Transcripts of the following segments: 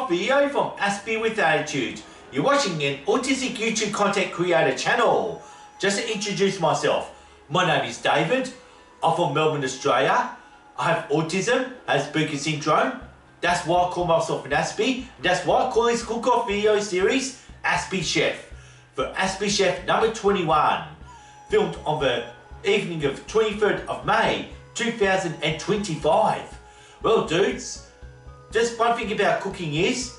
off video from Aspie with Attitude. You're watching an autistic YouTube content creator channel. Just to introduce myself, my name is David. I'm from Melbourne, Australia. I have autism, Asperger's syndrome. That's why I call myself an Aspie. That's why I call this cook-off video series Aspie Chef. For Aspie Chef number 21. Filmed on the evening of 23rd of May 2025. Well dudes, just one thing about cooking is,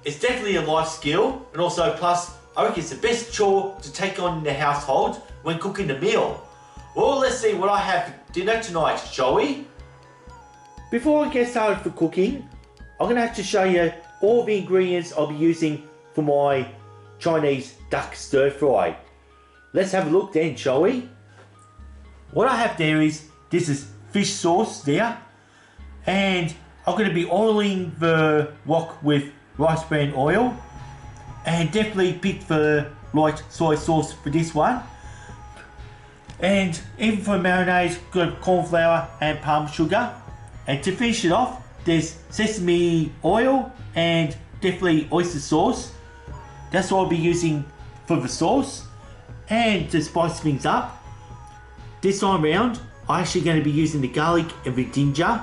it's definitely a life skill, and also plus, I reckon it's the best chore to take on in the household when cooking a meal. Well, let's see what I have for dinner tonight, shall we? Before I get started for cooking, I'm going to have to show you all the ingredients I'll be using for my Chinese duck stir fry. Let's have a look then, shall we? What I have there is, this is fish sauce there, and I'm going to be oiling the wok with rice bran oil, and definitely pick the light soy sauce for this one. And even for marinade, got cornflour and palm sugar. And to finish it off, there's sesame oil and definitely oyster sauce. That's what I'll be using for the sauce. And to spice things up, this time round, I'm actually going to be using the garlic and the ginger,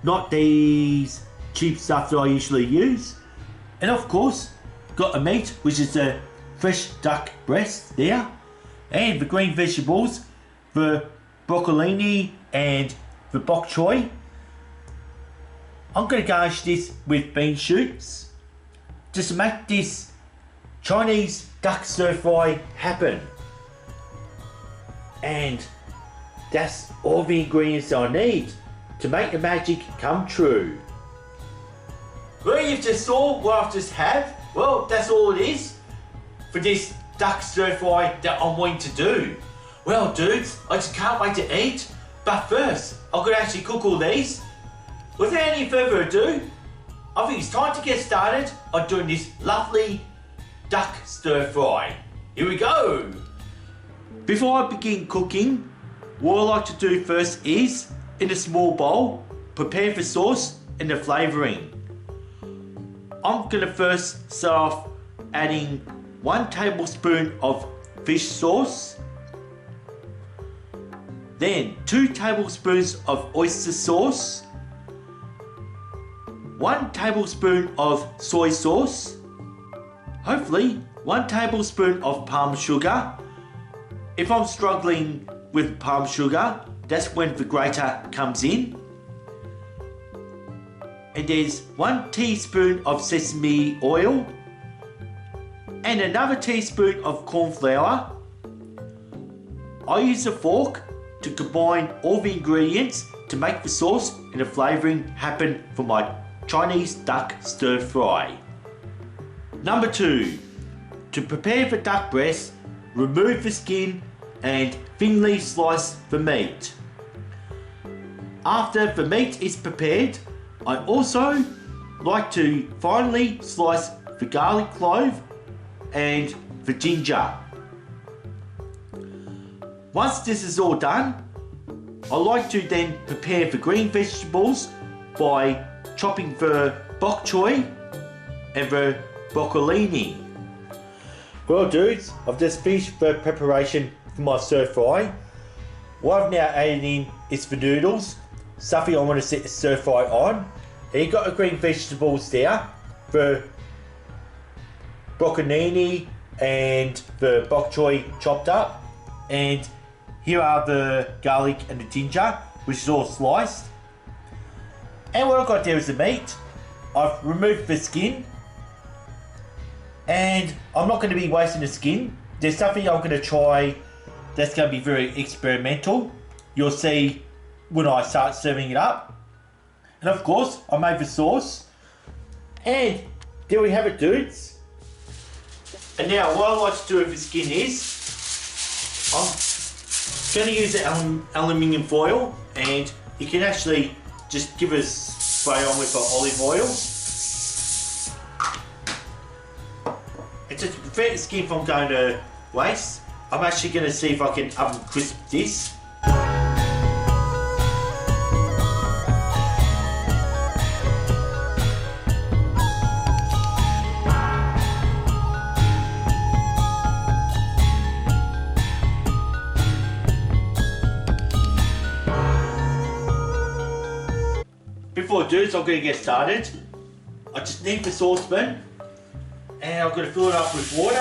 not these cheap stuff that I usually use. And of course, got a meat, which is the fresh duck breast there, and the green vegetables, the broccolini and the bok choy. I'm going to garnish this with bean shoots just to make this Chinese duck stir fry happen. And that's all the ingredients I need to make the magic come true. Well, you've just saw what I've just had. Well, that's all it is for this duck stir fry that I'm wanting to do. Well dudes, I just can't wait to eat. But first, I've got to actually cook all these. Without any further ado, I think it's time to get started on doing this lovely duck stir fry. Here we go. Before I begin cooking, what I like to do first is, in a small bowl, prepare the sauce and the flavouring. I'm going to first start off adding 1 tablespoon of fish sauce, then 2 tablespoons of oyster sauce, 1 tablespoon of soy sauce, hopefully 1 tablespoon of palm sugar. If I'm struggling with palm sugar, that's when the grater comes in. And there's 1 teaspoon of sesame oil and another teaspoon of corn flour. I use a fork to combine all the ingredients to make the sauce and the flavouring happen for my Chinese duck stir fry. Number 2. To prepare the duck breast, remove the skin and thinly slice the meat. After the meat is prepared, I also like to finely slice the garlic clove and the ginger. Once this is all done, I like to then prepare the green vegetables by chopping the bok choy and the broccolini. Well dudes, I've just finished the preparation for my stir fry. What I've now added in is the noodles, something I want to set the stir fry on. And you've got the green vegetables there, the broccolini and the bok choy chopped up, and here are the garlic and the ginger, which is all sliced. And what I've got there is the meat. I've removed the skin, and I'm not going to be wasting the skin. There's something I'm going to try that's going to be very experimental. You'll see when I start serving it up. And of course, I made the sauce. And there we have it, dudes. And now what I like to do with the skin is, I'm going to use the aluminium foil, and you can actually just give a spray on with the olive oil. And to prevent the skin from going to waste, I'm actually going to see if I can oven crisp this. Well dudes, I'm going to get started. I just need the saucepan and I'm going to fill it up with water.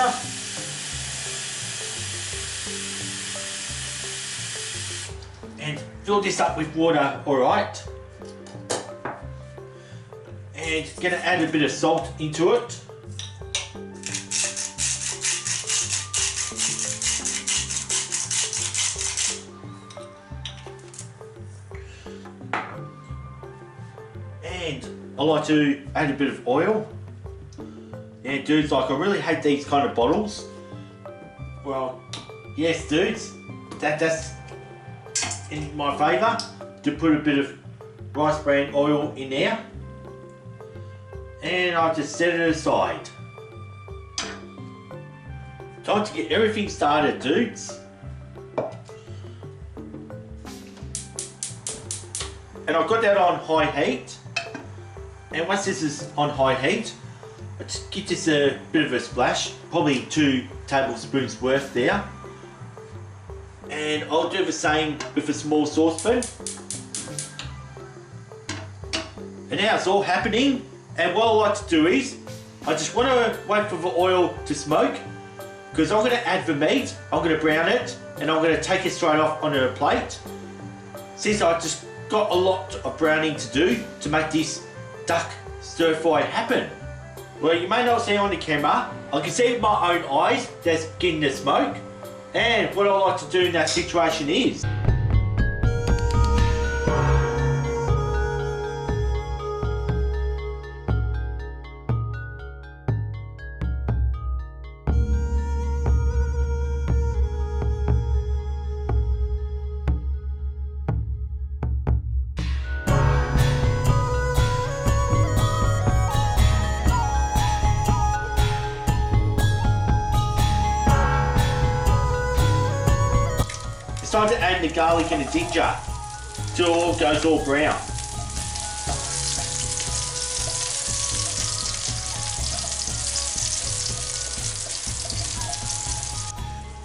And fill this up with water, alright. And going to add a bit of salt into it. And I like to add a bit of oil. Yeah dudes, like I really hate these kind of bottles. Well, yes dudes, that's in my favour to put a bit of rice bran oil in there. And I'll just set it aside. Time to get everything started dudes. And I've got that on high heat. And once this is on high heat, I just give this a bit of a splash, probably 2 tablespoons worth there. And I'll do the same with a small saucepan. And now it's all happening. And what I like to do is, I just want to wait for the oil to smoke, because I'm going to add the meat, I'm going to brown it, and I'm going to take it straight off on a plate. Since I just got a lot of browning to do to make this duck stir fry happen. Well, you may not see on the camera, I can see with my own eyes that's getting the smoke. And what I like to do in that situation is time to add the garlic and the ginger till it all goes all brown.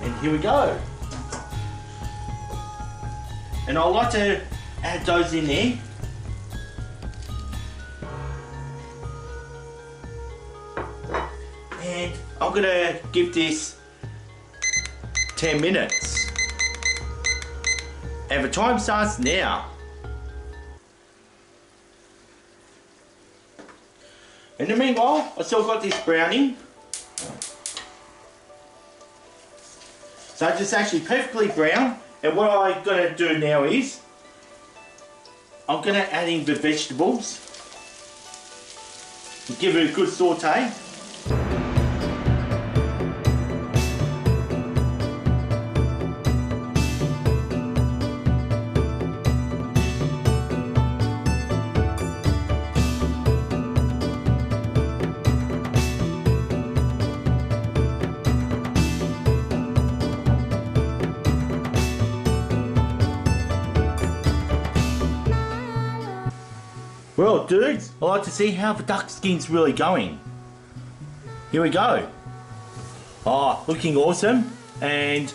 And here we go. And I like to add those in there. And I'm gonna give this 10 minutes. And the time starts now. In the meanwhile, I still got this browning. So it's actually perfectly brown. And what I'm going to do now is, I'm going to add in the vegetables. And give it a good saute. Well dudes, I like to see how the duck skin's really going. Here we go. Oh, looking awesome. And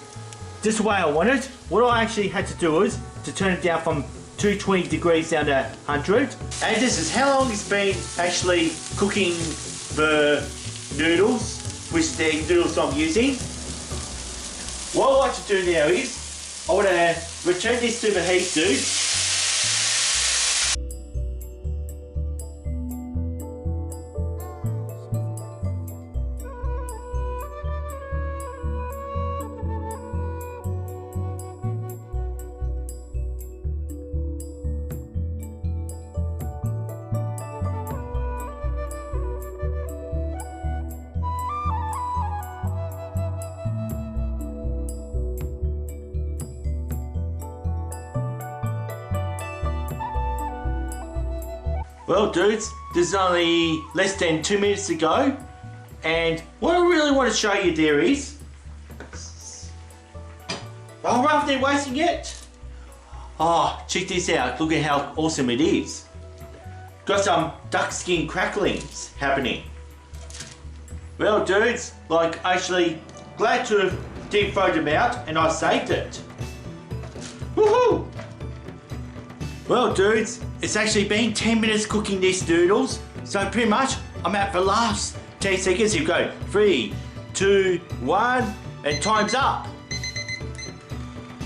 just the way I want it. What I actually had to do is to turn it down from 220 degrees down to 100. And this is how long it's been actually cooking the noodles, which the noodles I'm using. What I like to do now is, I want to return this to the heat dudes. Well dudes, there's only less than 2 minutes to go, and what I really want to show you there is, rather than wasting it, check this out, look at how awesome it is. Got some duck skin cracklings happening. Well dudes, like actually glad to have deep fried them out and I saved it. Woohoo! Well dudes, it's actually been 10 minutes cooking these noodles, so pretty much I'm out for the last 10 seconds. You go 3, 2, 1, and time's up.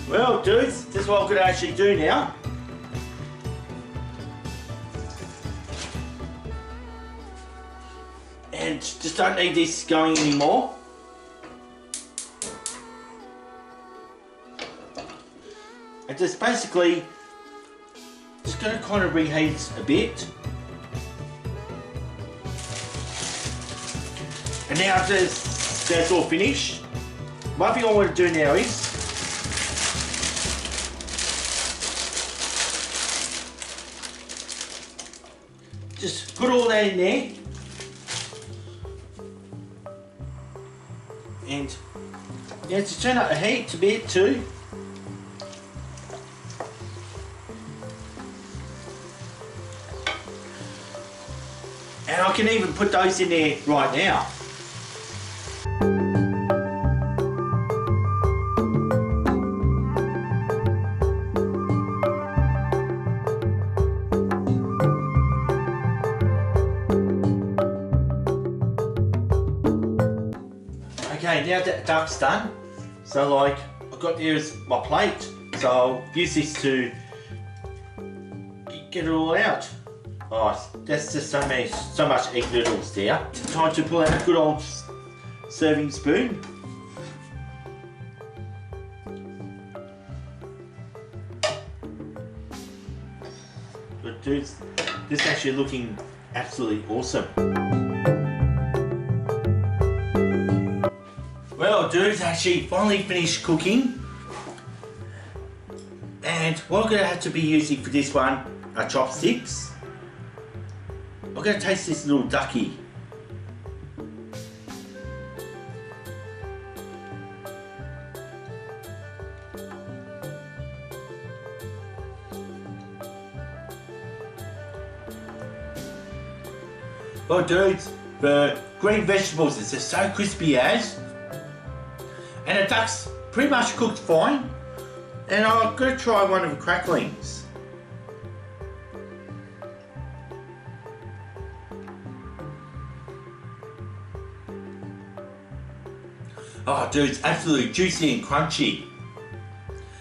Well, dudes, this is what I'm going to actually do now. And just don't need this going anymore. And just basically, just going to kind of reheat a bit. And now that's all finished. One thing I want to do now is just put all that in there. And yeah, just turn up the heat a bit too. And I can even put those in there right now. Okay, now that duck's done, so like I've got here's my plate, so I'll use this to get it all out. Oh, that's just so much egg noodles there. It's time to pull out a good old serving spoon. But dudes, this is actually looking absolutely awesome. Well, dudes, actually finally finished cooking. And what I'm going to have to be using for this one are chopsticks. I'm going to taste this little ducky. Well, dudes, the green vegetables is just so crispy as, and the duck's pretty much cooked fine. And I'm going to try one of the cracklings. Oh, dude, it's absolutely juicy and crunchy.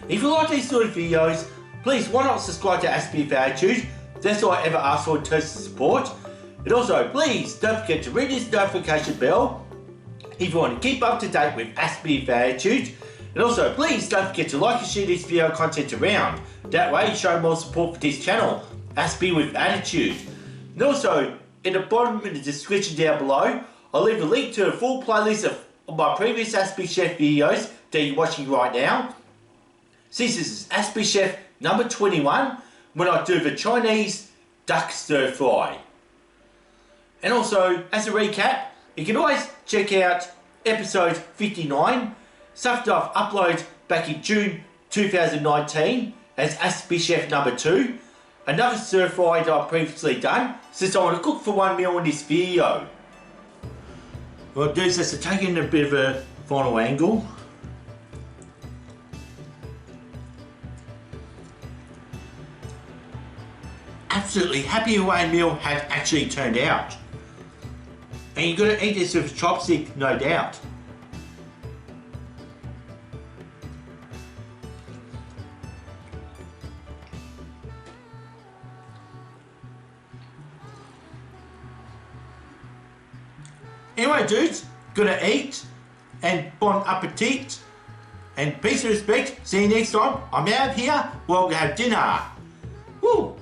If you like these sort of videos, please why not subscribe to Aspie for Attitude? That's all I ever ask for in terms of support. And also, please don't forget to ring this notification bell if you want to keep up to date with Aspie for Attitude. And also, please don't forget to like and share this video content around. That way you show more support for this channel, Aspie with Attitude. And also, in the bottom in the description down below, I'll leave a link to a full playlist of my previous Aspie Chef videos that you're watching right now. Since this is Aspie Chef number 21, when I do the Chinese duck stir fry. And also, as a recap, you can always check out episode 59, stuff that I've uploaded back in June 2019 as Aspie Chef number 2, another stir fry that I've previously done since I want to cook for one meal in this video. Well, dudes, let's take in a bit of a final angle. Absolutely happy the way a meal has actually turned out. And you're going to eat this with a chopstick, no doubt. Anyway, dudes, gonna eat and bon appetit and peace and respect. See you next time. I'm out here. We're gonna have dinner. Woo!